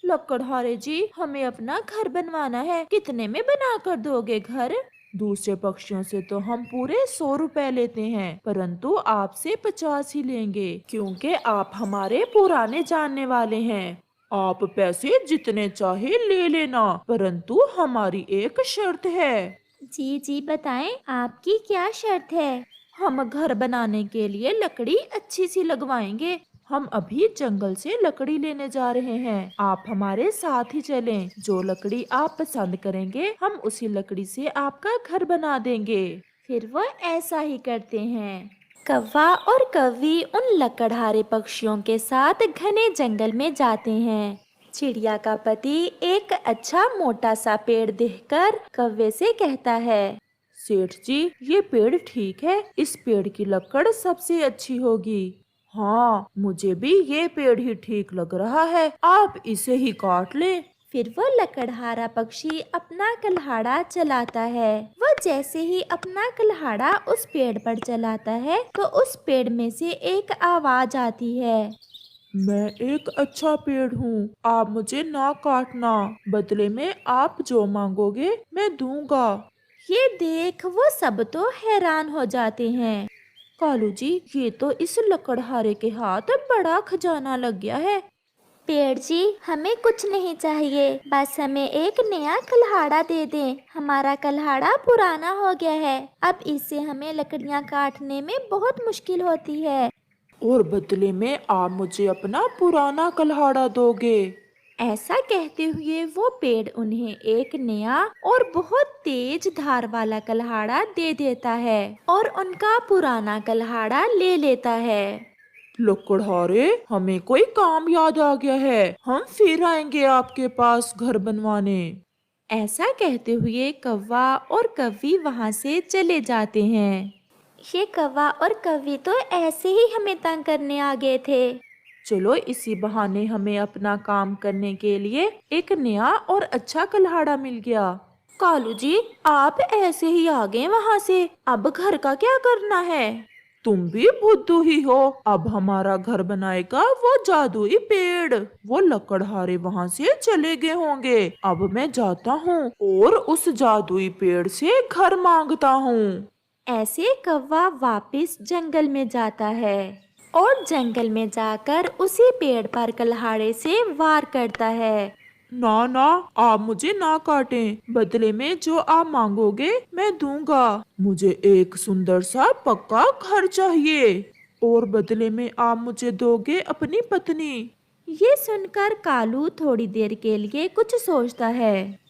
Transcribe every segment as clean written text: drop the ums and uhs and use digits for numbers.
लकड़हारे जी, हमें अपना घर बनवाना है, कितने में बना कर दोगे घर? दूसरे पक्षियों से तो हम पूरे 100 रुपए लेते हैं, परंतु आपसे 50 ही लेंगे, क्योंकि आप हमारे पुराने जानने वाले हैं। आप पैसे जितने चाहे ले लेना, परंतु हमारी एक शर्त है। जी जी बताएं, आपकी क्या शर्त है? हम घर बनाने के लिए लकड़ी अच्छी सी लगवाएंगे। हम अभी जंगल से लकड़ी लेने जा रहे हैं, आप हमारे साथ ही चलें। जो लकड़ी आप पसंद करेंगे, हम उसी लकड़ी से आपका घर बना देंगे। फिर वो ऐसा ही करते हैं। कौवा और कौवी उन लकड़हारे पक्षियों के साथ घने जंगल में जाते हैं। चिड़िया का पति एक अच्छा मोटा सा पेड़ देखकर कौवे से कहता है। सेठ जी, ये पेड़ ठीक है, इस पेड़ की लकड़ सबसे अच्छी होगी। हाँ, मुझे भी ये पेड़ ही ठीक लग रहा है, आप इसे ही काट लें। फिर वो लकड़हारा पक्षी अपना कल्हाड़ा चलाता है। वो जैसे ही अपना कल्हाड़ा उस पेड़ पर चलाता है तो उस पेड़ में से एक आवाज आती है। मैं एक अच्छा पेड़ हूँ, आप मुझे ना काटना, बदले में आप जो मांगोगे मैं दूंगा। ये देख वो सब तो हैरान हो जाते हैं। कालू जी, ये तो इस लकड़हारे के हाथ बड़ा खजाना लग गया है। पेड़ जी, हमें कुछ नहीं चाहिए, बस हमें एक नया कल्हाड़ा दे दें। हमारा कल्हाड़ा पुराना हो गया है, अब इससे हमें लकड़ियाँ काटने में बहुत मुश्किल होती है। और बदले में आप मुझे अपना पुराना कल्हाड़ा दोगे। ऐसा कहते हुए वो पेड़ उन्हें एक नया और बहुत तेज धार वाला कल्हाड़ा दे देता है और उनका पुराना कल्हाड़ा ले लेता है। लकड़हारे, हमें कोई काम याद आ गया है, हम फिर आएंगे आपके पास घर बनवाने। ऐसा कहते हुए कौवा और कौवी वहाँ से चले जाते हैं। ये कौवा और कौवी तो ऐसे ही हमें तंग करने आ गए थे। चलो, इसी बहाने हमें अपना काम करने के लिए एक नया और अच्छा कल्हाड़ा मिल गया। कालू जी, आप ऐसे ही आ गए वहाँ से, अब घर का क्या करना है? तुम भी बुद्धू ही हो, अब हमारा घर बनाएगा वो जादुई पेड़। वो लकड़हारे वहाँ से चले गए होंगे, अब मैं जाता हूँ और उस जादुई पेड़ से घर मांगता हूँ। ऐसे कौवा वापस जंगल में जाता है और जंगल में जाकर उसी पेड़ पर कल्हाड़े से वार करता है। ना ना, आप मुझे ना काटें, बदले में जो आप मांगोगे मैं दूंगा। मुझे एक सुंदर सा पक्का घर चाहिए, और बदले में आप मुझे दोगे अपनी पत्नी। ये सुनकर कालू थोड़ी देर के लिए कुछ सोचता है।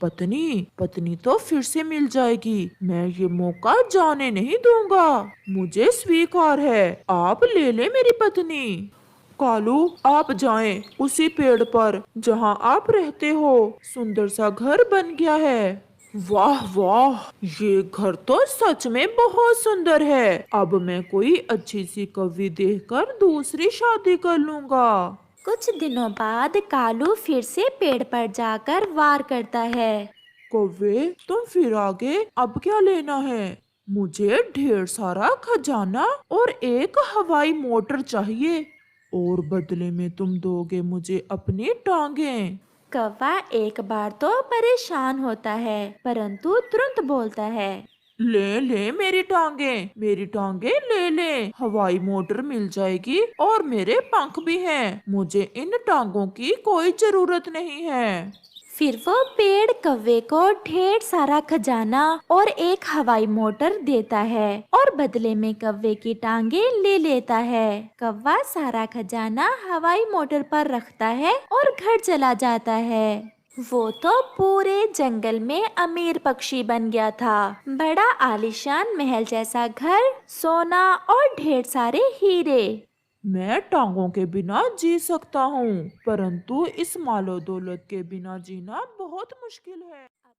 पत्नी पत्नी तो फिर से मिल जाएगी, मैं ये मौका जाने नहीं दूंगा। मुझे स्वीकार है, आप ले ले मेरी पत्नी। कालू, आप जाएं उसी पेड़ पर जहां आप रहते हो, सुंदर सा घर बन गया है। वाह वाह, ये घर तो सच में बहुत सुंदर है। अब मैं कोई अच्छी सी कवि देखकर दूसरी शादी कर लूंगा। कुछ दिनों बाद कालू फिर से पेड़ पर जाकर वार करता है। कौवे, तुम फिर आगे, अब क्या लेना है? मुझे ढेर सारा खजाना और एक हवाई मोटर चाहिए, और बदले में तुम दोगे मुझे अपनी टांगें। कौवा एक बार तो परेशान होता है, परंतु तुरंत बोलता है। ले ले मेरी टांगे ले ले, हवाई मोटर मिल जाएगी और मेरे पंख भी हैं, मुझे इन टांगों की कोई जरूरत नहीं है। फिर वो पेड़ कौवे को ढेर सारा खजाना और एक हवाई मोटर देता है और बदले में कौवे की टांगे ले लेता है। कौवा सारा खजाना हवाई मोटर पर रखता है और घर चला जाता है। वो तो पूरे जंगल में अमीर पक्षी बन गया था। बड़ा आलीशान महल जैसा घर, सोना और ढेर सारे हीरे। मैं टांगों के बिना जी सकता हूँ, परंतु इस मालो दौलत के बिना जीना बहुत मुश्किल है।